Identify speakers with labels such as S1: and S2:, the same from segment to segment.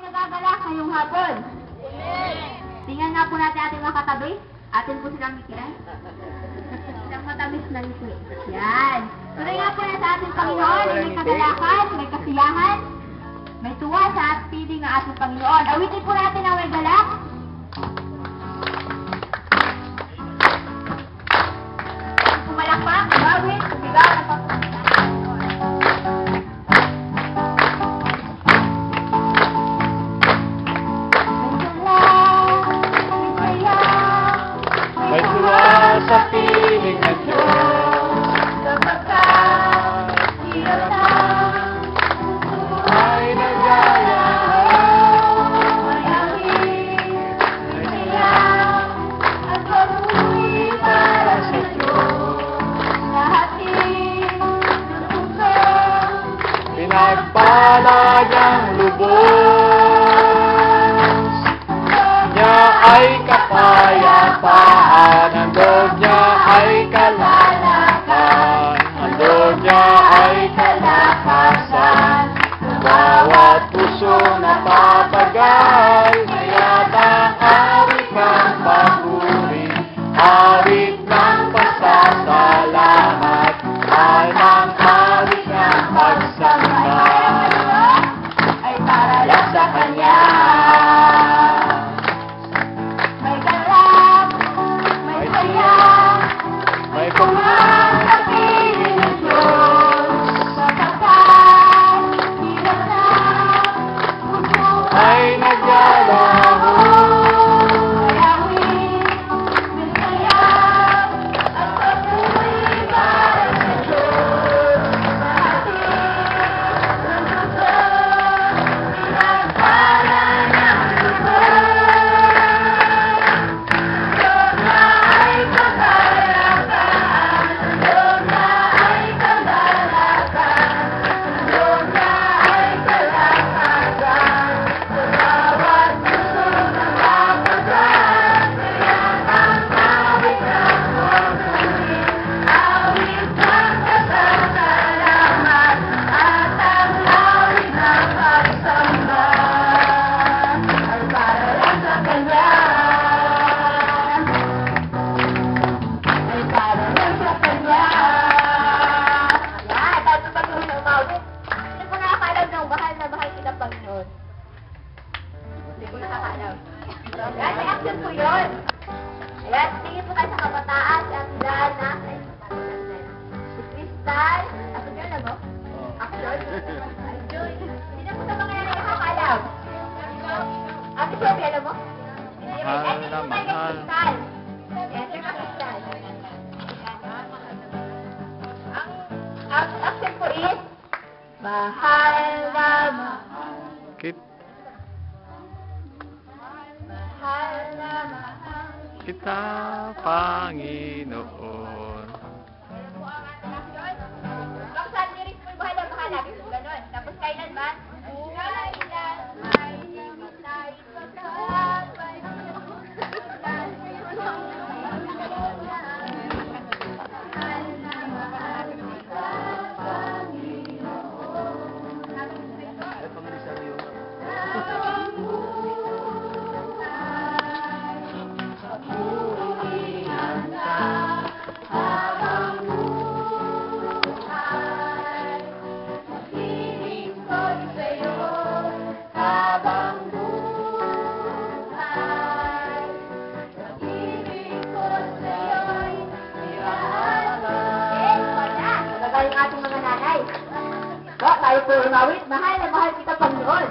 S1: nagagalak ngayong hapon? Tingnan nga po natin ating mga katabi. Atin po silang mikiran. Isang matamis na ngiti. Yan. Tuloy nga po na sa ating Panginoon. May kagalakan, may kasiyahan, may tuwa sa piling ng ating Panginoon. Awitin po natin ang may galak. Pumalakpak, bawin, sigaw ng pagkakas.
S2: Sa piling ng Diyos, sapagkat hirap ang buhay na gaya, mayahit, may tiyak, at pag-uwi para sa Diyos. Lahatin ng puso, pinagpalad ang lubos, niya ay kapayapaan, ang loob niya ay kalalakan, ang loob niya ay kalakasan, ang bawat puso na papagal, kaya't ang awit ng papuri, awit ng pasasalamat, ay ang awit ng pagsamba, ay para lang sa Kanya. May pumahan sa piling ng Diyos, sapagkat hirap na puso ay naglalaho. Mayawin, may sayaw, at pag-uwi para sa Diyos. Lahatin ng puso, pinagpala ng kita, Panginoon.
S1: Baksan lyrics mo yung bahala. Ganon. Tapos kailan ba? Kailan may himatay pagkakabay. Tayo po umawit, mahal na mahal kita Panginoon.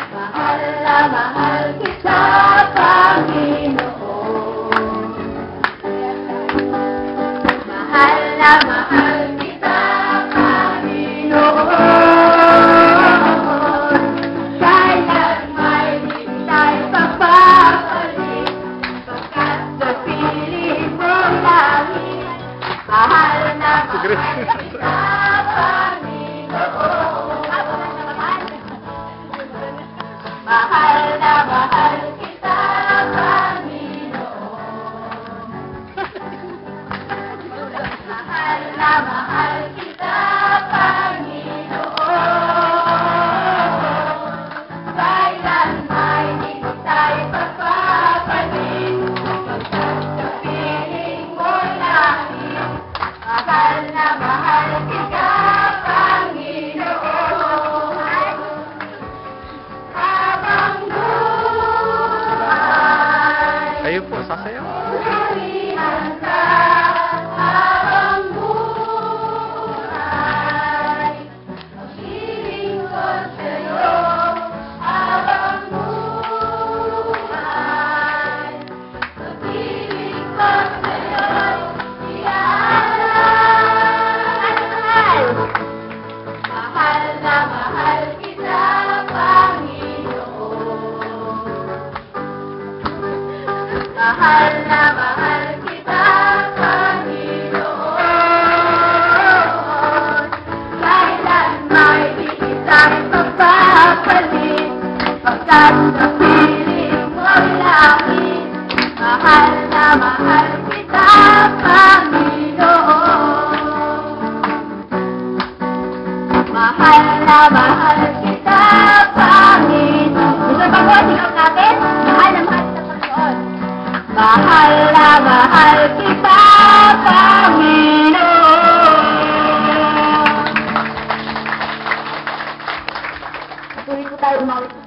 S1: Mahal na mahal kita Panginoon. Mahal na mahal kita Panginoon. Kailan may Mahal na mahal kita, Panginoon. Kailan may di kitang mapapalit, pagkat sa piling mo'y langit. Mahal na mahal kita, Panginoon. Mahal na mahal kita, Panginoon. Gusto ba po, sigaw natin? Mahal na mahal kita, Panginoon. Mahal na mahal kita, Panginoon. Patuloy po tayo umawit.